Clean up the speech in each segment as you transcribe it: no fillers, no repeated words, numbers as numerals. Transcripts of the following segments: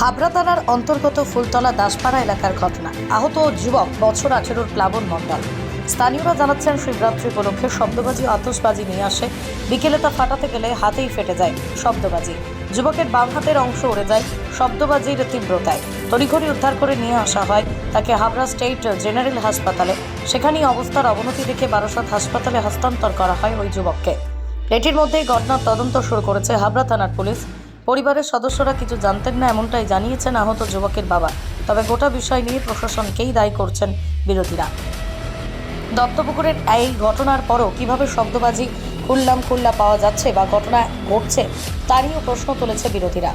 হাবড়া থানার অন্তর্গত ফুলতলা দাসপাড়া এলাকার ঘটনা। আহত যুবক বছর 18 প্লাবন মণ্ডল। স্থানীয়রা জানাচ্ছেন, শিবরাত্রি উপলক্ষে শব্দবাজি ও আতশবাজি নিয়ে আসে। বিকেলে তা ফাটাতে গেলে হাতেই ফেটে যায় শব্দবাজি। যুবকের বাম হাতের অংশ উড়ে যায় শব্দবাজির তীব্রতায়। তড়িঘড়ি উদ্ধার করে নিয়ে আসা হয় তাকে হাবড়া স্টেট জেনারেল হাসপাতালে। সেখানেই অবস্থার অবনতি দেখে বারাসাত হাসপাতালে হস্তান্তর করা হয় ওই যুবককে। এটির মধ্যেই ঘটনার তদন্ত শুরু করেছে হাবড়া থানার পুলিশ। পরিবারের সদস্যরা কিছু জানতেন না, এমনটাই জানিয়েছেন আহত যুবকের বাবা। তবে গোটা বিষয় নিয়ে প্রশাসনকেই দায়ী করছেন বিরোধীরা। দত্তপুকুরের এই ঘটনার পরও কিভাবে শব্দবাজি খুল্লা পাওয়া যাচ্ছে বা ঘটনা ঘটছে তা নিয়েও প্রশ্ন তুলেছে বিরোধীরা।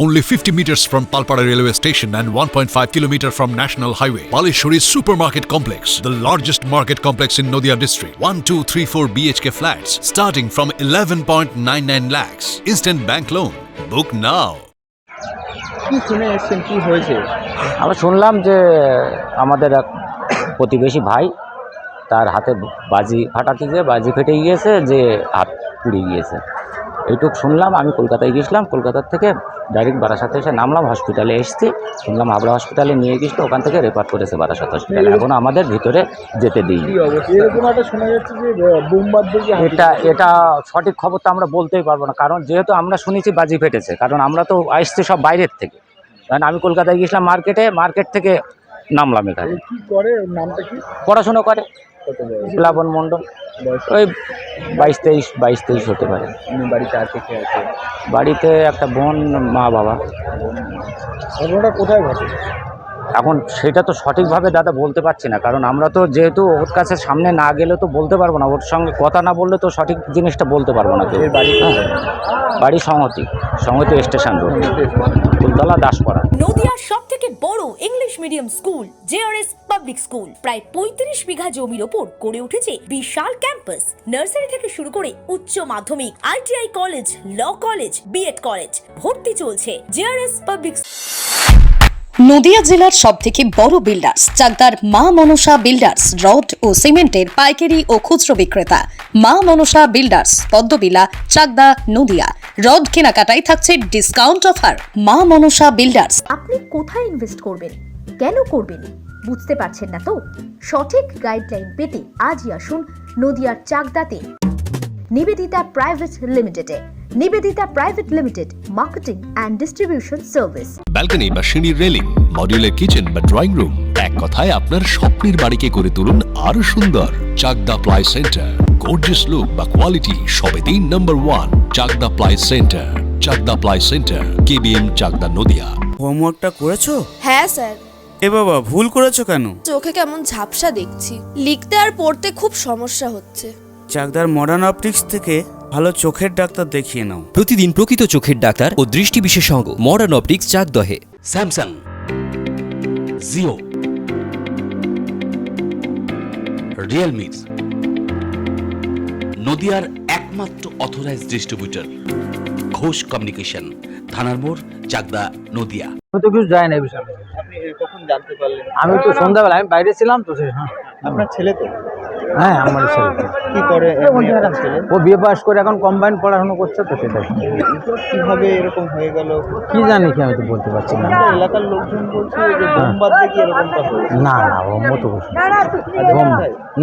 Only 50 meters from Palpara railway station and 1.5 kilometer from National Highway, Palishuri Supermarket Complex, the largest market complex in Noida district. 1, 2, 3, 4 BHK flats starting from 11.99 lakhs. Instant bank loan. Book now. কি শুনে এসেছেন, কি হয়েছে? আমরা শুনলাম যে আমাদের এক প্রতিবেশী ভাই, তার হাতে বাজি ফাটাতে গিয়ে বাজি ফেটে গিয়েছে, যে হাত পুড়ে গিয়েছে। এইটুকু শুনলাম। আমি কলকাতায় গেছিলাম, কলকাতার থেকে ডাইরেক্ট বারাসাতে এসে নামলাম। হসপিটালে এসেছি, শুনলাম হাবড়া হসপিটালে নিয়ে গেছিলো, ওখান থেকে রেফার করেছে বারাসাত হসপিটালে। এখন আমাদের ভিতরে যেতে দিইনি। এটা সঠিক খবর তো আমরা বলতেই পারবো না, কারণ যেহেতু আমরা শুনেছি বাজি ফেটেছে, কারণ আমরা তো আসছি সব বাইরের থেকে। কারণ আমি কলকাতায় গেছিলাম মার্কেট থেকে নামলাম এখানে। পড়াশুনো করে প্লাবন মণ্ডল, ওই 22-23 হতে পারে। বাড়িতে একটা বোন, মা, বাবা। কোথায় ঘটে এখন সেটা তো সঠিকভাবে দাদা বলতে পারছি না, কারণ আমরা তো যেহেতু ওর কাছে সামনে না গেলে তো বলতে পারবো না। ওর সঙ্গে কথা না বললে তো সঠিক জিনিসটা বলতে পারবো না। বাড়ি সংহতি স্টেশন রোড, ফুলতলা দাসপাড়া। নদিয়ার সবথেকে বড় English medium school JRS public school, প্রায় 35 বিঘা জমির ওপর গড়ে উঠেছে বিশাল ক্যাম্পাস। নার্সারি থেকে শুরু করে উচ্চ মাধ্যমিক, ITI college, law college, B Ed college, ভর্তি চলছে। JRS public. নদিয়া জেলার সবথেকে বড় বিল্ডার্স চাকদার মা মনসা বিল্ডার্স, রড ও সিমেন্টের পাইকারি ও খুচরো বিক্রেতা। মা মনসা বিল্ডার্স, পদ্মবিলা, চাকদা, নদিয়া। রড কেনাকাটায় থাকছে ডিসকাউন্ট অফার। মা মনসা বিল্ডার্স। আপনি কোথায় ইনভেস্ট করবেন, কেন করবেন, বুঝতে পারছেন না তো? সঠিক গাইডলাইন পেতে আজই আসুন নদিয়ার চাকদাতে নিবেদিতা প্রাইভেট লিমিটেডে। Nivedita private limited, marketing and distribution service. Balcony বা সিঁড়ির রেলিং, মডিউলার কিচেন বা ড্রয়িং রুম, এক কথায় আপনার স্বপ্নের বাড়িকে করে তুলুন আরো সুন্দর। Chakdah ply centre, gorgeous look বা কোয়ালিটি সবেতেই number 1। Chakdah ply centre, Chakdah ply centre, KBM, Chakdah, Nadia. হোমওয়ার্কটা করেছো? হ্যাঁ স্যার। এ বাবা, ভুল করেছো কেন? চোখে কেমন ঝাপসা দেখছি, লিখতে আর পড়তে খুব সমস্যা হচ্ছে। চাকদার মডার্ন অপটিক্স থেকে ভালো চোখের ডাক্তার দেখিয়ে নাও। প্রতিদিন প্রকৃত চোখের ডাক্তার ও দৃষ্টি বিশেষজ্ঞ মডার্ন অপটিক্স, চাকদহে। স্যামসাং, জিও, রিয়েলমি, নদিয়ার একমাত্র অথরাইজড ডিস্ট্রিবিউটর ঘোষ কমিউনিকেশন, থানার মোড়, চাকদা, নদিয়া। আমি তো কিছু জানি না এই বিষয়ে। আপনি কখন জানতে পারলেন? আমি তো সন্ধ্যাবেলা, আমি বাইরে ছিলাম তো। আপনার ছেলে তো? হ্যাঁ, আমার ছেলে। কি করে ছেলে? ও বিএ পাস করে এখন কম্বাইন পড়াশোনা করছে তো, সেটাই। কিভাবে এরকম হয়ে গেল কি জানি, কি আমি তো বলতে পারছি না। এলাকার লোকজন বলছে যে বোমবাদ দেখি এরকমটা হয়েছে। না, ও মতো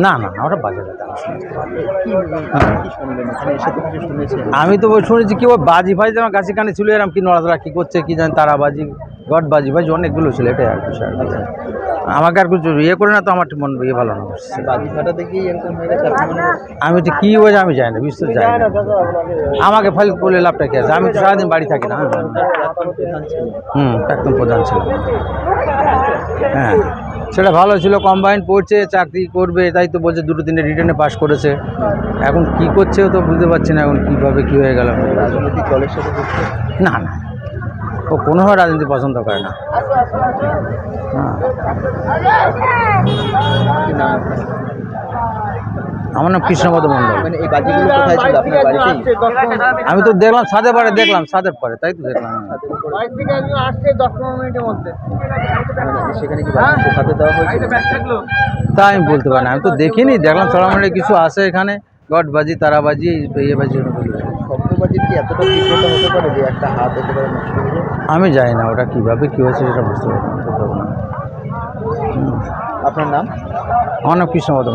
না, ওটা বাজারে। আমি তো শুনেছি কি, ও বাজি ফাজি আমার কাছে কানে ছিল, এরকম কি নড়াচড়া কি করছে কি জানি, তারা বাজি, গড বাজি অনেকগুলো ছিল, এটাই আর বিষয়। আমাকে আর কিছু ইয়ে করে না তো, আমার মন ইয়ে ভালো না। বাজি ফাটা দেখি এরকম হয়ে গেছে। আমি তো কি হয়েছে আমি জানি না, বিশেষ জানি না। আমাকে ফল বলে লাভটা কি আছে? আমি তো সারাদিন বাড়ি থাকি না। একদম প্রধান ছিল। হ্যাঁ, সেটা ভালো ছিল, কম্বাইন পড়ছে, চাকরি করবে, তাই তো বলছে। 2-3 রিটার্নে পাস করেছে। এখন কি করছে তো বুঝতে পারছি না, এখন কীভাবে কী হয়ে গেল। রাজনৈতিক দলের সাথে না, ও কোনোভাবে রাজনীতি পছন্দ করে না। আমার নাম কৃষ্ণপদ মণ্ডল। মানে এই বাজিগুলো কোথায় ছিল? আপনার বাড়িতেই? আমি তো দেখলাম ছাদের পরে, তাই তো দেখলাম। সেখানে কি বাজি হাতে দেওয়া হয়েছিল? তা আমি বলতে পারি না, আমি তো দেখিনি। দেখলাম সরামলে কিছু আছে এখানে, গটবাজি, তারাবাজি, ইয়ে বাজি। শব্দবাজির কি এতটা তীব্রতা হতে পারে যে একটা হাত একেবারে নষ্ট হয়ে যায়? আমি জানি না ওটা কীভাবে কী হয়েছে সেটা বুঝতে পারবো না। আপনার নাম? আমার নাম কৃষ্ণবর্ধন।